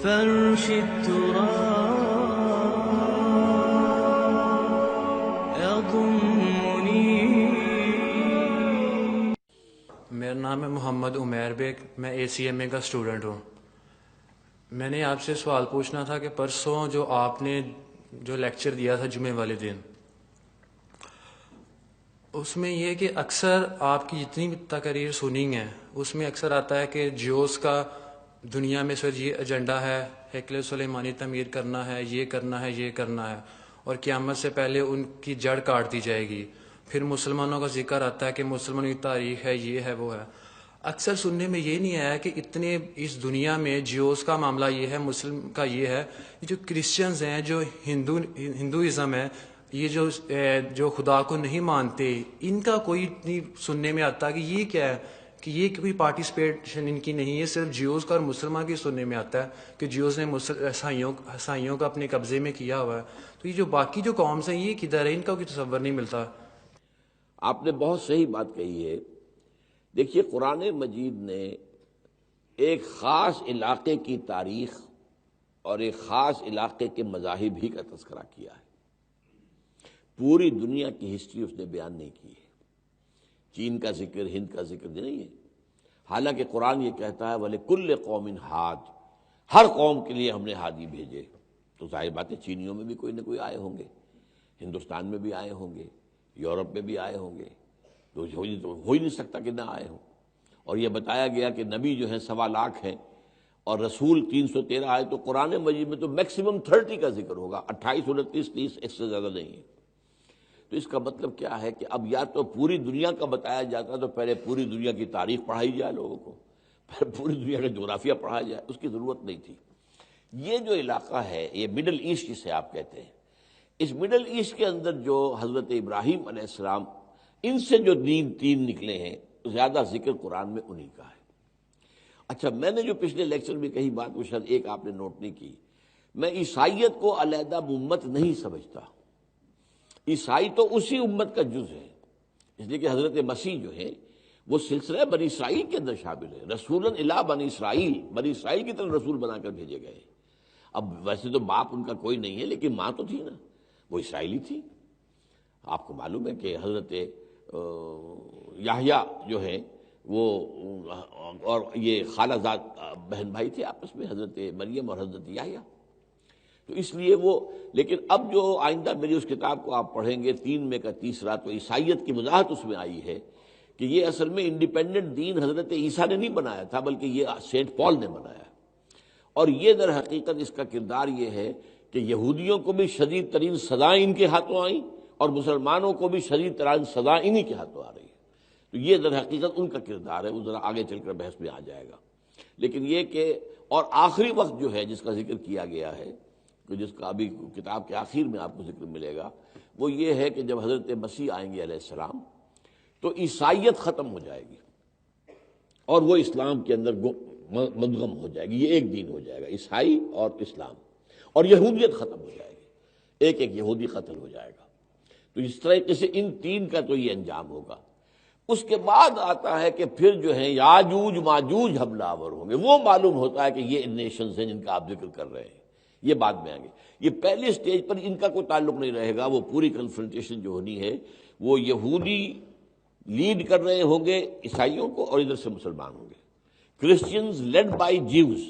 فرش التراب يضمني. میرا نام ہے محمد عمیر بیگ، میں ACMA کا اسٹوڈنٹ ہوں. میں نے آپ سے سوال پوچھنا تھا کہ پرسوں جو آپ نے جو لیکچر دیا تھا جمعے والے دن، اس میں یہ کہ اکثر آپ کی جتنی بھی تقاریر سنی ہیں اس میں اکثر آتا ہے کہ جیوز کا دنیا میں سر یہ ایجنڈا ہے، ہیکل سلیمانی تعمیر کرنا ہے، یہ کرنا ہے، یہ کرنا ہے، اور قیامت سے پہلے ان کی جڑ کاٹ دی جائے گی. پھر مسلمانوں کا ذکر آتا ہے کہ مسلمانوں کی تاریخ ہے، یہ ہے، وہ ہے. اکثر سننے میں یہ نہیں آیا کہ اتنے اس دنیا میں جیوز کا معاملہ یہ ہے، مسلم کا یہ ہے، جو کرسچنز ہیں، جو ہندوازم ہے، یہ جو خدا کو نہیں مانتے، ان کا کوئی نہیں سننے میں آتا کہ یہ کیا ہے، کہ یہ کوئی پارٹیسپیشن ان کی نہیں ہے. صرف جیوز کا اور مسلمان کی سننے میں آتا ہے کہ جیوز نے عیسائیوں کا اپنے قبضے میں کیا ہوا ہے. تو یہ جو باقی جو قومز ہیں یہ کدھر ہے، ان کا کوئی تصور نہیں ملتا. آپ نے بہت صحیح بات کہی ہے. دیکھیے قرآن مجید نے ایک خاص علاقے کی تاریخ اور ایک خاص علاقے کے مذاہب ہی کا تذکرہ کیا ہے. پوری دنیا کی ہسٹری اس نے بیان نہیں کی ہے. چین کا ذکر، ہند کا ذکر نہیں ہے. حالانکہ قرآن یہ کہتا ہے وَلِكُلِّ قَوْمٍ ہاد، ہر قوم کے لیے ہم نے ہادی بھیجے. تو ظاہر بات ہے چینیوں میں بھی کوئی نہ کوئی آئے ہوں گے، ہندوستان میں بھی آئے ہوں گے، یورپ میں بھی آئے ہوں گے. تو ہو ہی نہیں سکتا کہ نہ آئے ہوں. اور یہ بتایا گیا کہ نبی جو ہیں 1.25 لاکھ ہیں اور رسول 313 آئے. تو قرآن مجید میں تو میکسیمم 30 کا ذکر ہوگا، 28 29 30 اس سے زیادہ نہیں ہے. تو اس کا مطلب کیا ہے کہ اب یا تو پوری دنیا کا بتایا جاتا تو پہلے پوری دنیا کی تاریخ پڑھائی جائے لوگوں کو، پھر پوری دنیا کا جغرافیہ پڑھایا جائے. اس کی ضرورت نہیں تھی. یہ جو علاقہ ہے یہ مڈل ایسٹ جسے آپ کہتے ہیں، اس مڈل ایسٹ کے اندر جو حضرت ابراہیم علیہ السلام ان سے جو تین نکلے ہیں، زیادہ ذکر قرآن میں انہی کا ہے. اچھا، میں نے جو پچھلے لیکچر میں کہی بات وہ شاید ایک آپ نے نوٹ نہیں کی. میں عیسائیت کو علیحدہ امت نہیں سمجھتا. عیسائی تو اسی امت کا جز ہے، اس لیے کہ حضرت مسیح جو ہے وہ سلسلہ بنی اسرائیل کے اندر شامل ہے. رسولاً الی بنی اسرائیل، بنی اسرائیل کی طرف رسول بنا کر بھیجے گئے. اب ویسے تو باپ ان کا کوئی نہیں ہے لیکن ماں تو تھی نا، وہ اسرائیلی تھی. آپ کو معلوم ہے کہ حضرت یحییٰ جو ہے وہ اور یہ خالہ زاد بہن بھائی تھے آپس میں، حضرت مریم اور حضرت یحییٰ. تو اس لیے وہ، لیکن اب جو آئندہ میری اس کتاب کو آپ پڑھیں گے 3 میں کا تیسرا، تو عیسائیت کی وضاحت اس میں آئی ہے کہ یہ اصل میں انڈیپینڈنٹ دین حضرت عیسیٰ نے نہیں بنایا تھا بلکہ یہ سینٹ پال نے بنایا. اور یہ در حقیقت اس کا کردار یہ ہے کہ یہودیوں کو بھی شدید ترین سزائیں ان کے ہاتھوں آئیں اور مسلمانوں کو بھی شدید ترین سزائیں انہی کے ہاتھوں آ رہی ہے. تو یہ در حقیقت ان کا کردار ہے. وہ ذرا آگے چل کر بحث میں آ جائے گا. لیکن یہ کہ اور آخری وقت جو ہے جس کا ذکر کیا گیا ہے، جس کا ابھی کتاب کے آخر میں آپ کو ذکر ملے گا، وہ یہ ہے کہ جب حضرت مسیح آئیں گے علیہ السلام تو عیسائیت ختم ہو جائے گی اور وہ اسلام کے اندر مدغم ہو جائے گی. یہ ایک دین ہو جائے گا، عیسائی اور اسلام. اور یہودیت ختم ہو جائے گی، ایک یہودی قتل ہو جائے گا. تو اس طریقے سے ان 3 کا تو یہ انجام ہوگا. اس کے بعد آتا ہے کہ پھر جو ہے یاجوج ماجوج حملہ آور ہوں گے. وہ معلوم ہوتا ہے کہ یہ نیشنز ہیں جن کا آپ ذکر کر رہے ہیں، یہ بعد میں آئیں گے. یہ پہلے سٹیج پر ان کا کوئی تعلق نہیں رہے گا. وہ پوری کنفرنٹیشن جو ہونی ہے وہ یہودی لیڈ کر رہے ہوں گے عیسائیوں کو اور ادھر سے مسلمان ہوں گے. Christians led by Jews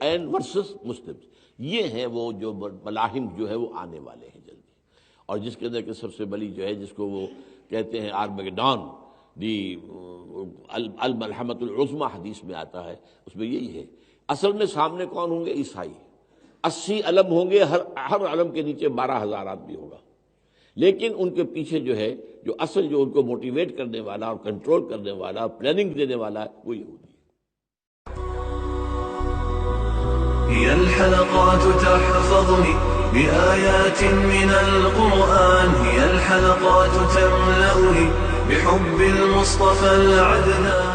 and versus Muslims. یہ ہیں وہ جو ملاحم جو ہے وہ آنے والے ہیں جلدی. اور جس کے اندر کہ سب سے بڑی جو ہے جس کو وہ کہتے ہیں آرمیگڈون، دی الملحمۃ العظمیٰ حدیث میں آتا ہے، اس میں یہی ہے. اصل میں سامنے کون ہوں گے؟ عیسائی. 80 علم ہوں گے، ہر علم کے نیچے 12,000 آدمی ہوگا. لیکن ان کے پیچھے جو ہے جو اصل جو ان کو موٹیویٹ کرنے والا اور کنٹرول کرنے والا اور پلاننگ دینے والا ہے وہ یہودی ہے. هي الحلقات تحفظني بآيات من القرآن، هي الحلقات تملأني بحب المصطفى العدنان.